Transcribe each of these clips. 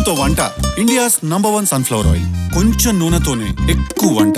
నూనెతో వంట India's number 1 sunflower oil. కొంచెం నూనెతోనే ఎక్కువ వంట.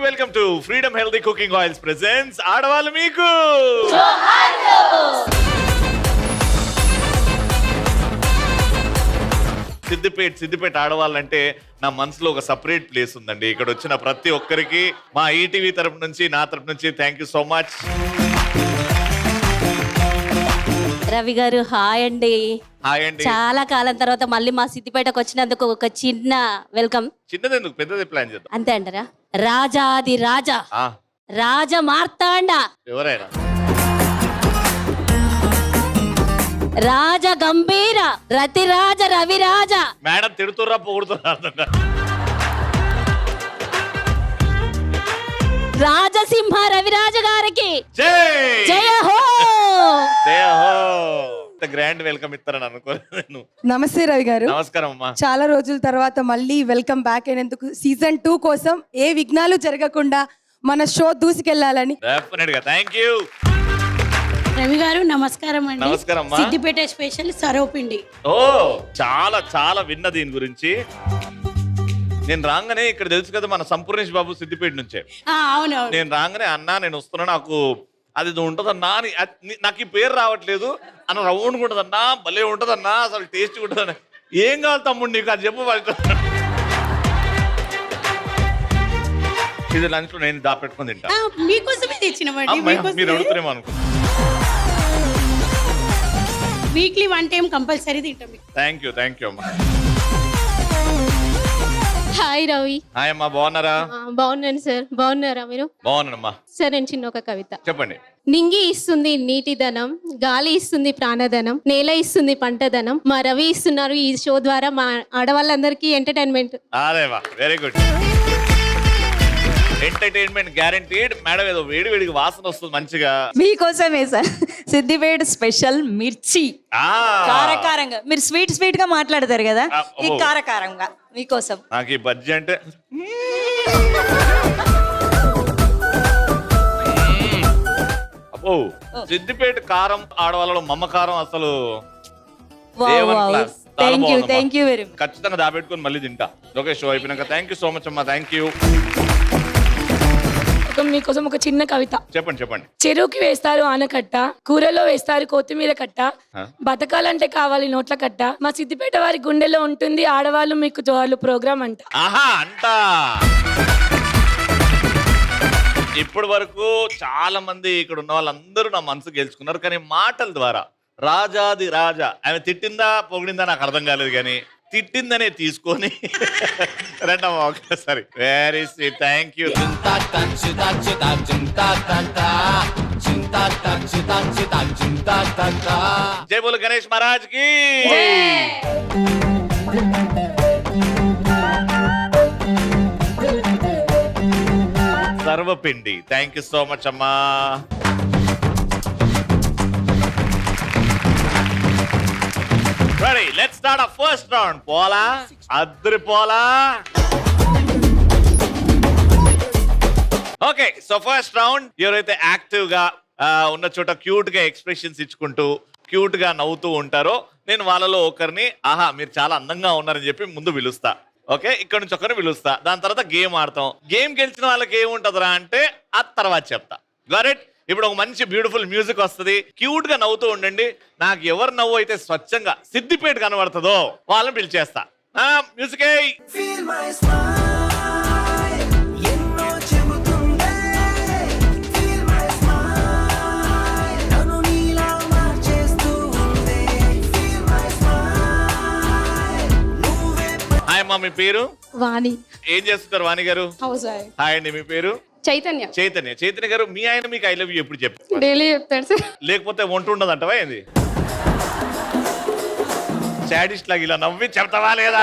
Welcome to freedom healthy cooking oils presents ఆడవాళ్ళు మీకు. సిద్దిపేట ఆడవాళ్ళంటే నా మనసులో ఒక సపరేట్ ప్లేస్ ఉందండి. ఇక్కడ వచ్చిన ప్రతి ఒక్కరికి మా ఈటీవీ తరపు నుంచి, నా తరపు నుంచి thank you so much. Ravi గారు హాయ్ అండి. హాయ్ అండి. చాలా కాలం తర్వాత మళ్ళీ మా సిద్దిపేటకు వచ్చినందుకు ఒక చిన్న వెల్కమ్. చిన్నదెందుకు, పెద్దది ప్లాన్ చేద్దాం. అంతే అంటారా? రాజాది రాజా, రాజ మార్తాండ, ఎవరైనా రాజ గంభీర, రతిరాజ రవిరాజ. మేడం తిడుతుర్రా పొగుడుతున్నా అర్థం కాదు. రాజసింహ రవిరాజ గారికి జై జయ హో. జయ హో. గ్రాండ్ వెల్కమ్ ఇస్తారని అనుకోలేదు. నమస్తే రవి గారు. నమస్కారం అమ్మా. చాలా రోజుల తర్వాత మళ్ళీ వెల్కమ్ బ్యాక్ అయినందుకు సీజన్ 2 కోసం ఏ విఘ్నాలు జరగకుండా మన షో దూసుకెళ్లాలని. డెఫినెట్ గా థాంక్యూ. రవి గారు నమస్కారం అండి. నమస్కారం అమ్మా. సిద్దిపేట స్పెషల్ సరోపిండి. ఓ చాలా చాలా విన్న దీని గురించి. నేను రాగానే ఇక్కడ తెలుసు కదా మన సంపూర్ణేష్ బాబు సిద్దిపేట నుంచే. అవునవును. నేను రాగానే అన్నా నేను వస్తున్నా, నాకు అది ఉంటదన్నా అని, నాకు ఈ పేరు రావట్లేదు అన్న, రౌండ్ ఉంటదన్నా, భలే ఉంటదన్నా, అసలు టేస్ట్ ఉంటదన్నా. ఏం కావాలి తమ్ముడు నీకు అది చెప్పు. ఇది లంచ్ లో నేను దాపెట్టుకుని తింటా. మీకోసమే తెచ్చినామండి. మీరు అడుగుతారేమో అనుకుంటా. వీక్లీ 1 టైం కంపల్సరీ తింటాం. థ్యాంక్ యూ అమ్మా. హాయ్ రవి. హాయ్ అమ్మా, బాగున్నారా? బాగున్నాను సార్, బాగున్నారా మీరు? బాగున్నానమ్మా. సార్ నేను చిన్న ఒక కవిత. చెప్పండి. నింగి ఇస్తుంది నీటిధనం, గాలి ఇస్తుంది ప్రాణధనం, నేల ఇస్తుంది పంటధనం, మా రవి ఇస్తున్నారు ఈ షో ద్వారా మా ఆడవాళ్ళందరికీ ఎంటర్టైన్మెంట్. అదే వా, very good. Entertainment guaranteed. Madam ఏదో వేడి వేడికి వాసన వస్తుంది మంచిగా. మీకోసమే సార్ సిద్దిపేట స్పెషల్ మిర్చి. కారకారంగా మీరు స్వీట్ గా మాట్లాడతారు కదా, ఈ కారకారంగా మీకోసం. నాకు ఈ బజ్జీ అంటే అబ్బో, సిద్దిపేట కారం ఆడవాళ్ళలో మమ్మకారం అసలు థ్యాంక్ యూ వెరీ మచ్. ఖచ్చితంగా దాపెట్టుకుని మళ్ళీ తింటా. ఓకే, షో అయిపోయినాక థ్యాంక్ యూ సో మచ్ అమ్మా. Thank you. మీకోసం ఒక చిన్న కవిత. చెప్పండి. చెరువుకి వేస్తారు ఆనకట్ట, కూరలో వేస్తారు కొత్తిమీర కట్ట, బతకాలంటే కావాలి నోట్ల కట్ట, మా సిద్దిపేట వారి గుండెలో ఉంటుంది ఆడవాళ్ళు మీకు జోహార్లు ప్రోగ్రామ్ అంట. ఆహా అంట. ఇప్పటి వరకు చాలా మంది ఇక్కడ ఉన్న వాళ్ళందరూ నా మనసు గెలుచుకున్నారు, కానీ మాటల ద్వారా రాజాది రాజా. ఆమె తిట్టిందా పొగిడిందా నాకు అర్థం కాలేదు, కానీ తిట్టిందనే తీసుకొని రండమ్మా ఒకేసారి. Very sweet, thank you. జై బోలో గణేష్ మహారాజ్ కి. సర్వపిండి, థ్యాంక్ యూ సో మచ్ అమ్మా. Ready, let's start our first round. పోలా అద్దరి పోలా. ఓకే, సో ఫస్ట్ రౌండ్ ఎవరైతే యాక్టివ్ గా ఉన్న చోట క్యూట్ గా ఎక్స్ప్రెషన్స్ ఇచ్చుకుంటూ క్యూట్ గా నవ్వుతూ ఉంటారో నేను వాళ్ళలో ఒకరిని ఆహా మీరు చాలా అందంగా ఉన్నారని చెప్పి ముందు పిలుస్తా. ఓకే, ఇక్కడ నుంచి ఒకరిని పిలుస్తా, దాని తర్వాత గేమ్ ఆడతాం. గేమ్ గెలిచిన వాళ్ళకి ఏముంటదిరా అంటే ఆ తర్వాత చెప్తా. Got it? ఇప్పుడు ఒక మంచి బ్యూటిఫుల్ మ్యూజిక్ వస్తుంది, క్యూట్ గా నవ్వుతూ ఉండండి. నాకు ఎవరు నవ్వు అయితే స్వచ్ఛంగా సిద్దిపేట కనబడుతుందో వాళ్ళని పిలిచేస్తా. మ్యూజిక్ హాయ్ అమ్మా, మీ పేరు? వాణి. ఏం చేస్తుంటారు వాణి గారు? హౌస్ హాయ్ అండి, మీ పేరు? చైతన్య. చైతన్య. చైతన్య గారు, మీ ఆయన మీకు ఐ లవ్ యూ ఎప్పుడు చెప్పారు? డైలీ చెప్తాడు సార్. లేకపోతే వంట ఉండదంటవా ఏంది? సాడిస్ట్ లాగా ఇలా నవ్వి చెప్తావా లేదా?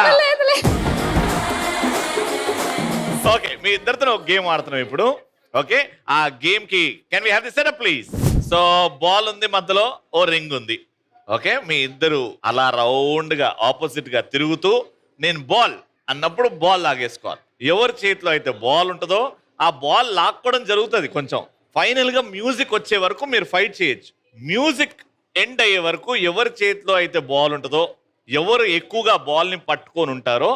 ఓకే, మీ ఇద్దరితో ఒక గేమ్ ఆడుతున్నాం ఇప్పుడు. ఓకే, ఆ గేమ్ కి can we have the setup please? So ball ఉంది, మధ్యలో ఓ రింగ్ ఉంది. ఓకే, మీ ఇద్దరు అలా రౌండ్ గా ఆపోజిట్ గా తిరుగుతూ నేను బాల్ అన్నప్పుడు బాల్ లాగేసుకోవాలి. ఎవరి చేతిలో అయితే బాల్ ఉంటుందో ఆ బాల్ లాక్కోవడం జరుగుతుంది కొంచెం. ఫైనల్ గా మ్యూజిక్ వచ్చే వరకు మీరు ఫైట్ చేయొచ్చు. మ్యూజిక్ ఎండ్ అయ్యే వరకు ఎవరి చేతిలో అయితే బాల్ ఉంటుందో, ఎవరు ఎక్కువగా బాల్ ని పట్టుకొని ఉంటారో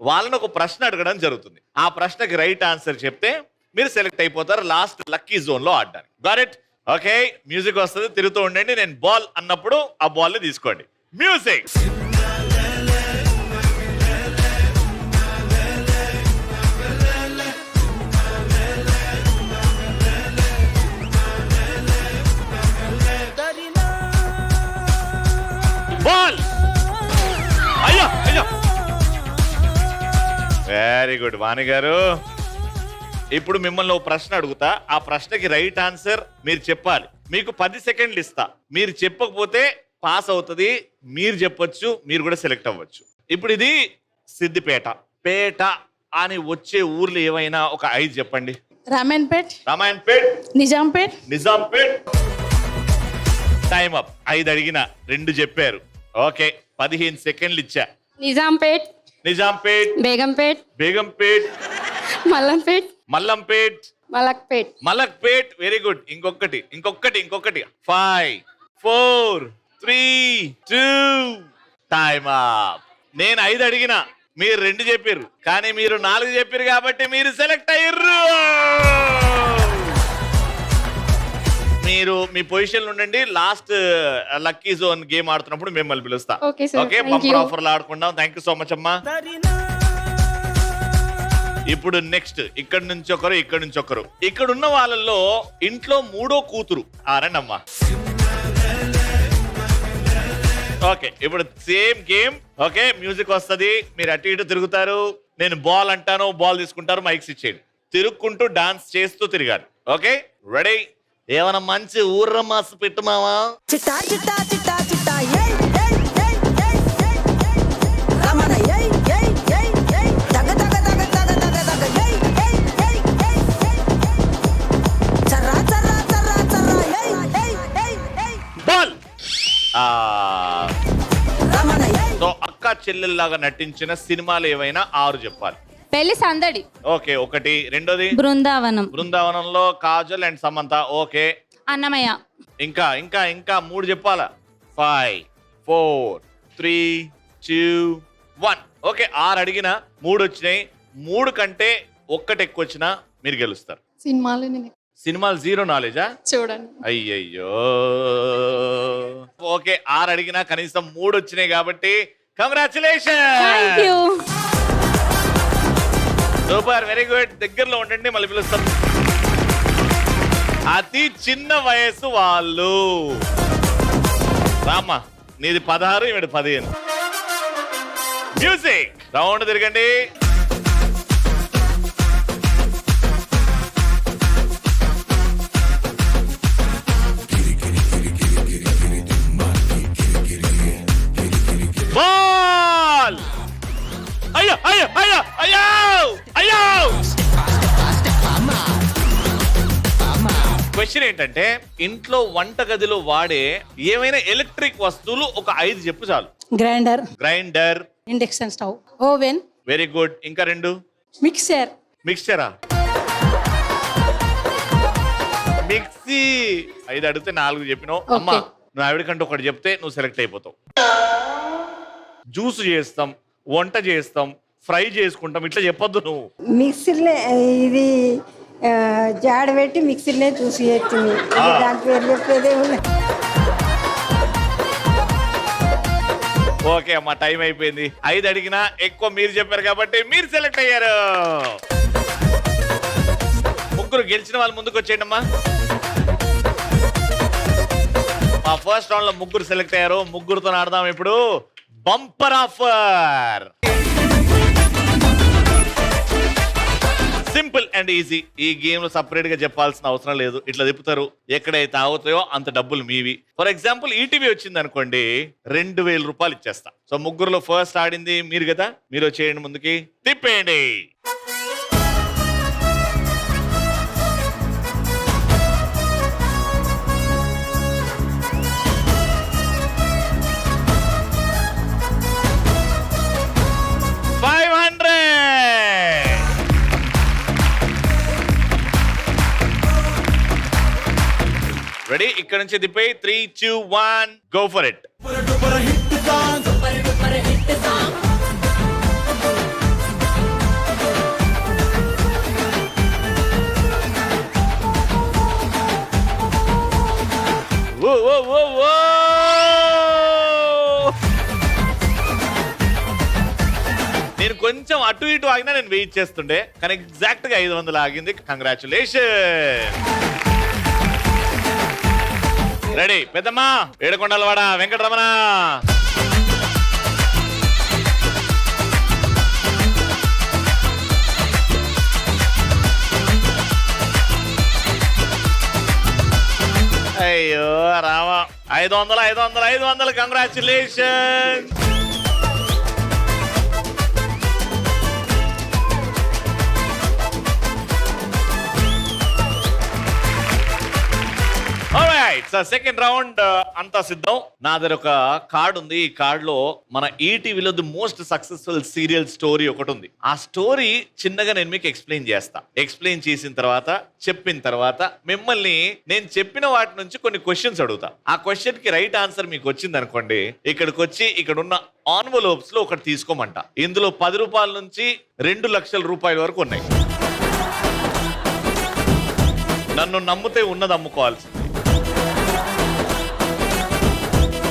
వాళ్ళని ఒక ప్రశ్న అడగడం జరుగుతుంది. ఆ ప్రశ్నకి రైట్ ఆన్సర్ చెప్తే మీరు సెలెక్ట్ అయిపోతారు లాస్ట్ లక్కీ జోన్ లో ఆడడానికి. Got it? ఓకే, మ్యూజిక్ వస్తుంది, తిరుగుతూ ఉండండి. నేను బాల్ అన్నప్పుడు ఆ బాల్ ని తీసుకోండి. మ్యూజిక్. బాల్. అయ్యో అయ్యో, వెరీ గుడ్ వాణి గారు. ఇప్పుడు మిమ్మల్ని ఒక ప్రశ్న అడుగుతా, ఆ ప్రశ్నకి రైట్ ఆన్సర్ మీరు చెప్పాలి. మీకు 10 సెకండ్లు ఇస్తా. మీరు చెప్పకపోతే పాస్ అవుతుంది, మీరు చెప్పొచ్చు, మీరు కూడా సెలెక్ట్ అవ్వచ్చు. ఇప్పుడు ఇది సిద్దిపేట. పేట అని వచ్చే ఊర్లు ఏవైనా ఒక 5 చెప్పండి. రామాయణపేట్, రామాయణపేట్, నిజాంపేట్, నిజాంపేట్. Time up. 5 అడిగిన 2 చెప్పారు. ఓకే, 15 సెకండ్లు ఇచ్చా. నిజాంపేట్, నిజాంపేట్, బేగంపేట్, బేగంపేట్, మల్లంపేట్, మల్లంపేట్, మలక్పేట్. మలక్పేట్. Very good. ఇంకొకటి ఇంకొకటి ఇంకొకటి. 5 4 3 2 టైమ్ అప్. నేను 5 అడిగిన, మీరు 2 చెప్పారు, కానీ మీరు 4 చెప్పారు కాబట్టి మీరు సెలెక్ట్ అయ్యారు. మీరు మీ పొజిషన్ ఉండండి. లాస్ట్ లక్కీ జోన్ గేమ్ ఆడుతున్నప్పుడు మిమ్మల్ని పిలుస్తా. Okay, sir. Okay, Thank bumper you. ఆఫర్లు ఆడుకుందాం. థ్యాంక్ యూ సో మచ్ అమ్మా. ఇప్పుడు నెక్స్ట్ ఇక్కడ నుంచి ఒకరు, ఇక్కడ నుంచి ఒకరు. ఇక్కడ ఉన్న వాళ్ళల్లో ఇంట్లో 3వ కూతురు రండమ్మా. ఓకే, ఇప్పుడు సేమ్ గేమ్. ఓకే, మ్యూజిక్ వస్తుంది, మీరు అటు ఇటు తిరుగుతారు. నేను బాల్ అంటాను, బాల్ తీసుకుంటారు, మైక్స్ ఇచ్చేయండి. తిరుక్కుంటూ డాన్స్ చేస్తూ తిరగాలి. Okay, ready? ఏమైనా మంచి ఊర్ర మాస్ పెట్టుమావా? చిట్టా చిట్టా చిట్టా చిట్టా ఏయ్ ఏయ్ ఏయ్ ఏయ్ ఏయ్ రమణ ఏయ్ ఏయ్ ఏయ్ ఏయ్ దగ దగ దగ దగ దగ దగ ఏయ్ ఏయ్ ఏయ్ ఏయ్ చర్రా చర్రా చర్రా చర్రా ఏయ్ ఏయ్ ఏయ్ ఏయ్ బాల్. రమణ ఏయ్. సో అక్క చెల్లెల్లాగా నటించిన సినిమాలు ఏవైనా 6 చెప్పాలి. పెళ్లి సందడి, ఓకే, ఒకటి. రెండోది బృందావనం, బృందావనంలో కాజల్ అండ్ సమంత. ఓకే, అన్నమయ్య, ఇంకా ఇంకా ఇంకా 3 చెప్పాలా? 5 4 3 2 1. ఓకే, 6 అడిగిన 3 వచ్చినాయి. 3 కంటే 1 ఎక్కువ వచ్చినా మీరు గెలుస్తారు. సినిమాలు 0 నాలెడ్జా? చూడండి. అయ్యయ్యో. ఓకే, 6 అడిగినా కనీసం 3 వచ్చినాయి కాబట్టి కంగ్రాచులేషన్. Super, very good. దగ్గరలో ఉండండి, మళ్ళీ పిలుస్తాం. అతి చిన్న వయసు వాళ్ళు. రామ్మా, నీది 16, ఈవిడ 15. మ్యూజిక్. రౌండ్ తిరగండి. బాల్. అయ్యో అయ్యో అయ్యో అయ్యో అయ్యో. క్వశ్చన్ ఏంటంటే, ఇంట్లో వంటగదిలో వాడే ఏమైనా ఎలక్ట్రిక్ వస్తువులు ఒక 5 చెప్పు చాలు. Grinder, grinder, induction stove, oven, very good. ఇంకా 2. మిక్సర్, మిక్సరా? మిక్సీ. 5 అడిగితే 4 చెప్పినావు. అమ్మా, నువ్వు ఆవిడకంటే ఒకటి చెప్తే నువ్వు సెలెక్ట్ అయిపోతావు. జ్యూస్ చేస్తాం, వంట చేస్తాం, ఫ్రై చేసుకుంటాం, ఇట్లా చెప్పొద్దు నువ్వు. మిక్సీలో ఇది జాడ పెట్టి మిక్సీనే చూసి ఎత్తుంది దాని పేరు చెప్పేదే ఉంది. ఓకే అమ్మా, టైం అయిపోయింది. 5 అడిగినా ఎక్కువ మీరు చెప్పారు కాబట్టి మీరు సెలెక్ట్ అయ్యారు. ముగ్గురు గెలిచిన వాళ్ళు ముందుకు వచ్చేయండి అమ్మా. మా ఫస్ట్ రౌండ్ లో ముగ్గురు సెలెక్ట్ అయ్యారు. ముగ్గురుతో ఆడదాం ఇప్పుడు bumper offer. Simple and easy. ఈ గేమ్ లో సపరేట్ గా చెప్పాల్సిన అవసరం లేదు. ఇట్లా తిప్పుతారు, ఎక్కడైతే అవుతాయో అంత డబ్బులు మీవి. ఫర్ ఎగ్జాంపుల్ ఈటీవీ వచ్చింది అనుకోండి, 2000 రూపాయలు ఇచ్చేస్తా. సో ముగ్గురులో ఫస్ట్ ఆడింది మీరు కదా, మీరు వచ్చేయండి ముందుకి, తిప్పేయండి. రెడీ? ఇక్కడ నుంచి తిప్పి 3, 2, 1 గో ఫర్ ఇట్. నేను కొంచెం అటు ఇటు ఆగినా నేను వెయిట్ చేస్తుండే, కానీ ఎగ్జాక్ట్ గా 500 ఆగింది. కంగ్రాచులేషన్. రెడీ పెద్దమ్మా, ఏడుకొండలవాడ వెంకటరమణ. అయ్యో రావా, 500 500 500. కంగ్రాచులేషన్. సెకండ్ రౌండ్ అంతా సిద్ధం. నా దగ్గర ఒక కార్డ్ ఉంది. ఈ కార్డ్ లో మన ఈటీవీలో the most successful serial story ఒకటి ఉంది. ఆ స్టోరీ చిన్నగా నేను మీకు ఎక్స్ప్లెయిన్ చేస్తా. ఎక్స్ప్లెయిన్ చేసిన తర్వాత, చెప్పిన తర్వాత మిమ్మల్ని నేను చెప్పిన వాటి నుంచి కొన్ని క్వశ్చన్స్ అడుగుతా. ఆ క్వశ్చన్ కి రైట్ ఆన్సర్ మీకు వచ్చింది అనుకోండి, ఇక్కడికి వచ్చి ఇక్కడ ఉన్న ఆన్వలోప్స్ లో ఒకటి తీసుకోమంట. ఇందులో 10 రూపాయల నుంచి 2 లక్షల రూపాయల వరకు ఉన్నాయి. నన్ను నమ్మితే ఉన్నది అమ్ముకోవాల్సింది.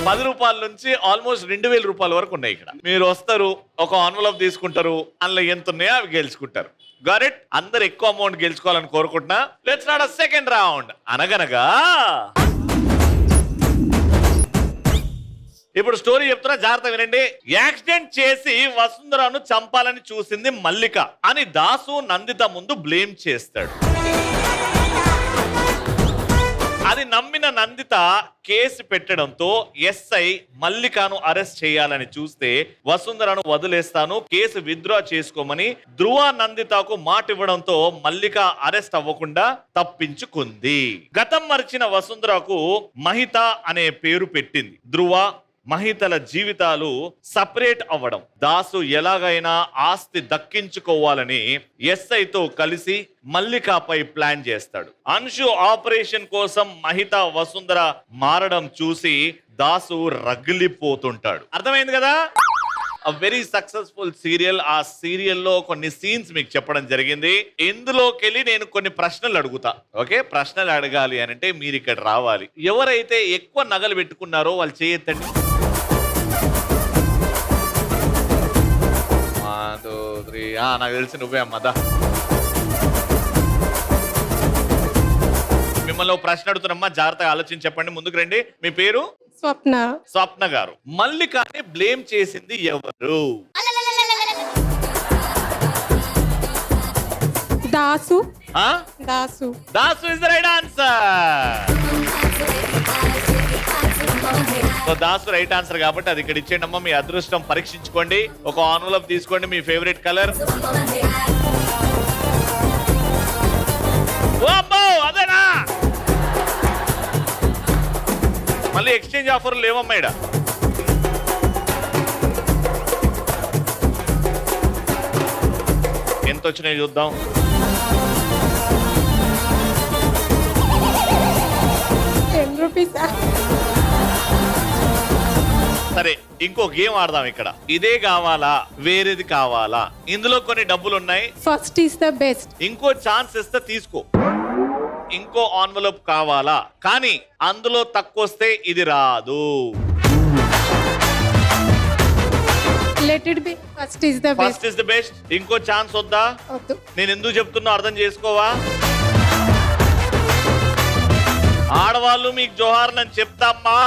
10 రూపాయల నుంచి ఆల్మోస్ట్ 2000 రూపాయల వరకు ఉన్నాయి. ఇక్కడ మీరు వస్తారు, ఒక ఎన్వలప్ తీసుకుంటారు, అందులో ఎంత ఉన్నాయో అవి గెలుచుకుంటారు. Got it? అందరు ఎక్కువ అమౌంట్ గెలుచుకోవాలని కోరుకుంటున్నా. Let's start a second round. అనగనగా ఇప్పుడు స్టోరీ చెప్తున్నా, జాగ్రత్త వినండి. యాక్సిడెంట్ చేసి వసుంధరను చంపాలని చూసింది మల్లిక అని దాసు నందిత ముందు బ్లేమ్ చేస్తాడు. అది నమ్మిన నందిత కేసు పెట్టడంతో ఎస్ఐ మల్లికను అరెస్ట్ చేయాలని చూస్తే వసుంధరను వదిలేస్తాను, కేసు విత్డ్రా చేసుకోమని ధ్రువ నందితకు మాట ఇవ్వడంతో మల్లిక అరెస్ట్ అవ్వకుండా తప్పించుకుంది. గతం మరిచిన వసుంధరకు మహిత అనే పేరు పెట్టింది. ధ్రువ మహితల జీవితాలు సపరేట్ అవ్వడం, దాసు ఎలాగైనా ఆస్తి దక్కించుకోవాలని ఎస్ఐతో కలిసి మల్లికపై ప్లాన్ చేస్తాడు. అంశు ఆపరేషన్ కోసం మహిత వసుంధర మారడం చూసి దాసు రగిలిపోతుంటాడు. అర్థమైంది కదా? Very successful serial. ఆ సీరియల్లో కొన్ని సీన్స్ మీకు చెప్పడం జరిగింది. ఇందులోకెళ్ళి నేను కొన్ని ప్రశ్నలు అడుగుతా. ఓకే, ప్రశ్నలు అడగాలి అని అంటే మీరు ఇక్కడ రావాలి. ఎవరైతే ఎక్కువ నగలు పెట్టుకున్నారో వాళ్ళు చేయొద్దండి. 1, 2, 3. నాకు తెలిసి నువ్వే అమ్మదా. మిమ్మల్ని ప్రశ్న అడుగుతున్నమ్మా, జాగ్రత్తగా ఆలోచించి చెప్పండి. ముందుకు రండి. మీ పేరు? స్వప్న. స్వప్న గారు, మల్లికని బ్లేమ్ చేసింది ఎవరు? Dasu. Dasu. Dasu is the right answer. So Dasu right answer కాబట్టి అది ఇక్కడ ఇచ్చేయండి అమ్మా. మీ అదృష్టం పరీక్షించుకోండి. ఒక ఎన్వలప్ తీసుకోండి, మీ ఫేవరెట్ కలర్. అదేనా? మళ్ళీ ఎక్స్చేంజ్ ఆఫర్లు లేవమ్మా ఇక్కడ. ఎంత వచ్చినాయి చూద్దాం. ₹10. సరే, ఇంకో గేమ్ ఆడదాం ఇక్కడ. ఇదే కావాలా వేరేది కావాలా? ఇందులో కొన్ని డబ్బులు ఉన్నాయి. First is the best. ఇంకో ఛాన్స్ ఇస్తే తీసుకో. ఇంకో ఆన్వెలప్ కావాలా, కానీ అందులో తక్కువ వస్తే ఇది రాదు. Let it be. First is the first best. Is the best. ఇంకో ఛాన్స్ వద్దా? వద్దు. నేను ఎందుకు చెప్తున్నా అర్థం చేసుకోవా? ఆడవాళ్ళు మీకు జోహార్ అని చెప్తామ్మా.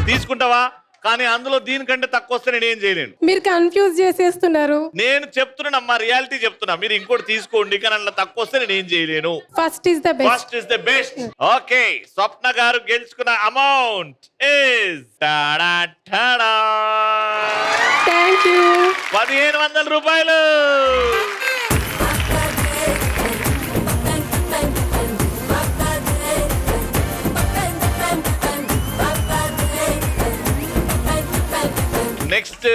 తీసుకుంటావా? కానీ అందులో దీనికంటే తక్కువ వస్తే నేను ఏం చేయలేను. మీరు కన్ఫ్యూజ్ చేసేస్తున్నారు. నేను చెప్తున్నానమ్మా, రియాలిటీ చెప్తున్నా. మీరు ఇంకోటి తీసుకోండి, కానీ అందులో తక్కువ వస్తే నేను ఏం చేయలేను. First is the best. First is the best. Okay, Swapna గారు గెలుచుకున్న అమౌంట్ ఇస్ థ్యాంక్ యూ. 1500 రూపాయలు. నెక్స్ట్,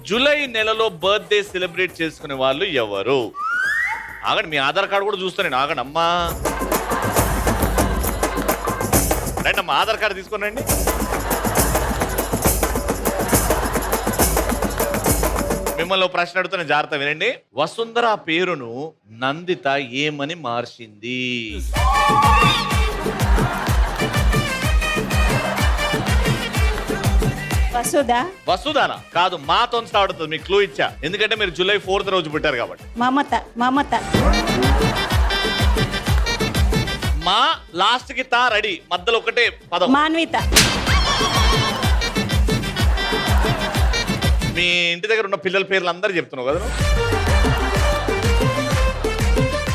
జూలై నెలలో బర్త్డే సెలబ్రేట్ చేసుకునే వాళ్ళు ఎవరు? ఆగండి, మీ ఆధార్ కార్డు కూడా చూస్తాను. ఆగండి అమ్మా, రండి అమ్మా, ఆధార్ కార్డు తీసుకొని రండి. మిమ్మల్ని ఒక ప్రశ్న అడుగుతున్న, జాగ్రత్త వినండి. వసుంధర పేరును నందిత ఏమని మార్చింది? వసుధానా కాదు, మాతో స్టార్ట్ అవుతుంది. మీకు క్లూ ఇచ్చా, ఎందుకంటే మీరు జూలై 4th రోజు పుట్టారు కాబట్టి. మమత. మా లాస్ట్ కి తా రెడీ, మధ్యలో ఒకటే పదం. మాన్విత. మీ ఇంటి దగ్గర ఉన్న పిల్లల పేర్లు అందరూ చెప్తున్నావు కదా.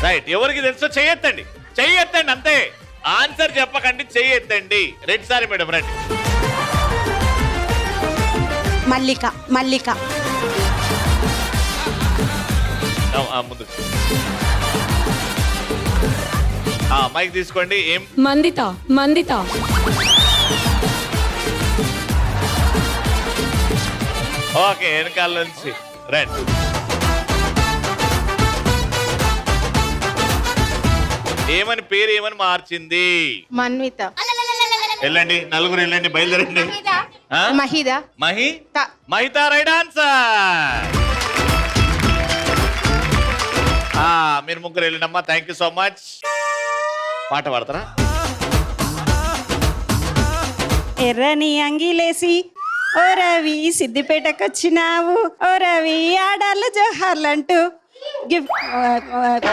రైట్, ఎవరికి తెలుసో చెయ్యెత్తండి. చెయ్యెత్తండి అంతే, ఆన్సర్ చెప్పకండి, చెయ్యెత్తండి. రెడ్ సారీ మేడం, రండి. మల్లిక. ముందు మైక్ తీసుకోండి. ఏం? మందిత. ఓకే, వెనకాల నుంచి రండి. ఏమని పేరు ఏమని మార్చింది? మన్విత. వెళ్ళండి, నలుగురు వెళ్ళండి, బయలుదేరండి. Mahitha right answer. మీరు ముగ్గురు వెళ్ళినమ్మా. Thank you so much. పాట పాడతారా? ఎర్రని అంగిలేసి ఓ రవి సిద్దిపేటకొచ్చినావు, ఓ రవి ఆడాళ్ళు జోహార్లంటూ గిఫ్ట్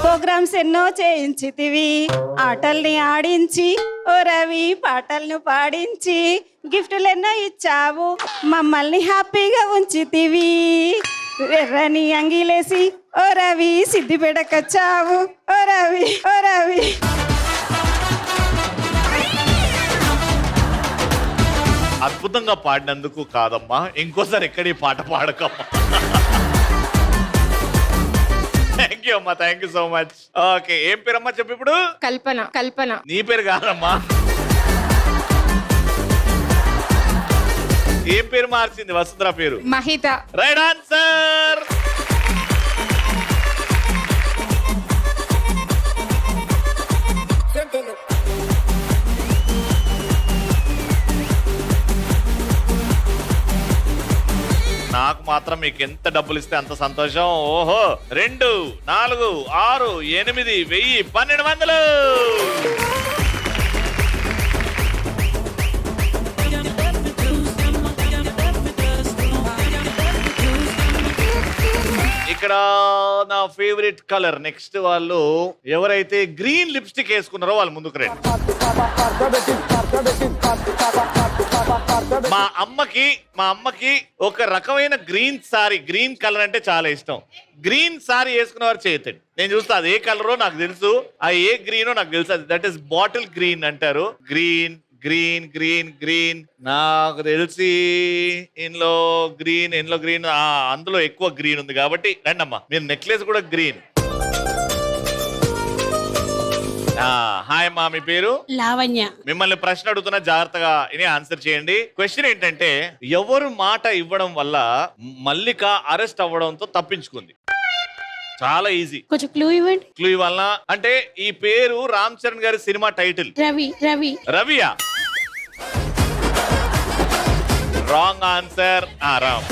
ప్రోగ్రామ్స్ ఎన్నో చేయించితివి, ఆటల్ని ఆడించి ఓ రవి పాటలను పాడించి గిఫ్టులు ఎన్నో ఇచ్చావు, మమ్మల్ని హ్యాపీగా ఉంచితివి. ఎర్రని అంగిలేసి ఓ రవి సిద్దిపేటకొచ్చావు, ఓ రవి. అద్భుతంగా పాడినందుకు కాదమ్మా, ఇంకోసారి ఎక్కడి పాట పాడకమ్మా. థ్యాంక్ యూ అమ్మా, thank you so much. Okay, ఏం పేరమ్మా చెప్పు ఇప్పుడు? కల్పన. నీ పేరు కాదమ్మా. ఏం పేరు మార్చింది? వసుంధర పేరు మహిత. Right answer. నాకు మాత్రం మీకు ఎంత డబ్బులు ఇస్తే అంత సంతోషం. ఓహో, 2, 4, 6, 8, 1000, 1200. ఇక్కడ నా ఫేవరెట్ కలర్. నెక్స్ట్ వాళ్ళు ఎవరైతే గ్రీన్ లిప్స్టిక్ వేసుకున్నారో వాళ్ళు ముందుకు రండి. మా అమ్మకి ఒక రకమైన గ్రీన్ సారీ, గ్రీన్ కలర్ అంటే చాలా ఇష్టం. గ్రీన్ సారీ వేసుకున్న వారు చేయతండి, నేను చూస్తా. అది ఏ కలరో నాకు తెలుసు, ఆ ఏ గ్రీనో నాకు తెలుసు. దట్ ఈస్ బాటిల్ గ్రీన్ అంటారు. గ్రీన్ గ్రీన్ గ్రీన్ గ్రీన్ నాకు తెలిసి ఇందులో గ్రీన్ అందులో ఎక్కువ గ్రీన్ ఉంది కాబట్టి రండమ్మా. మీరు నెక్లెస్ కూడా గ్రీన్. హాయ్ అమ్మా, మీ పేరు? లావణ్య. మిమ్మల్ని ప్రశ్న అడుగుతున్నా, జాగ్రత్తగా ఇని ఆన్సర్ చేయండి. క్వశ్చన్ ఏంటంటే, ఎవరు మాట ఇవ్వడం వల్ల మల్లిక అరెస్ట్ అవ్వడంతో తప్పించుకుంది? చాలా ఈజీ. కొంచెం క్లూ ఇవ్వండి. క్లూ ఇవ్వాలనా? అంటే ఈ పేరు రామ్ చరణ్ గారి సినిమా టైటిల్. రవి. రవియా? Wrong answer. రామ్.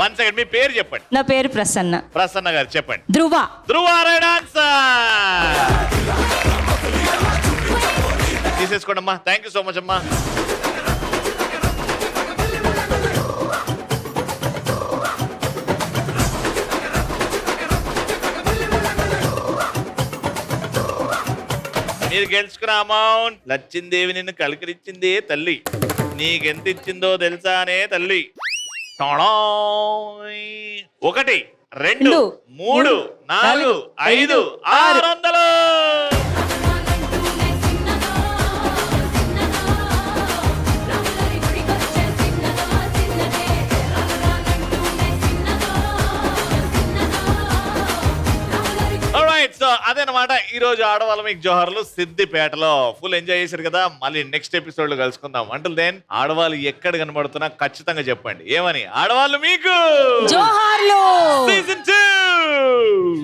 1 సెకండ్, మీ పేరు చెప్పండి. నా పేరు ప్రసన్న. ప్రసన్న గారు చెప్పండి. ధ్రువ. Dhruva right answer. తీసేసుకోండి అమ్మా. థ్యాంక్ యూ సో మచ్ అమ్మా. మీరు గెలుచుకున్న అమౌంట్ లచ్చిందేవి నిన్ను కలికరించిందే తల్లి. నీకెంత ఇచ్చిందో తెలుసానే తల్లి. 1 2 3 4 5 600. సో అదేనమాట ఈ రోజు ఆడవాళ్ళ మీకు జోహార్లు సిద్దిపేటలో ఫుల్ ఎంజాయ్ చేశారు కదా. మళ్ళీ నెక్స్ట్ ఎపిసోడ్ లో కలుసుకుందాం. అంటిల్ దెన్ ఆడవాళ్ళు ఎక్కడ కనబడుతున్నా ఖచ్చితంగా చెప్పండి ఏమని. ఆడవాళ్ళు మీకు జోహార్లు. సీజన్ 2.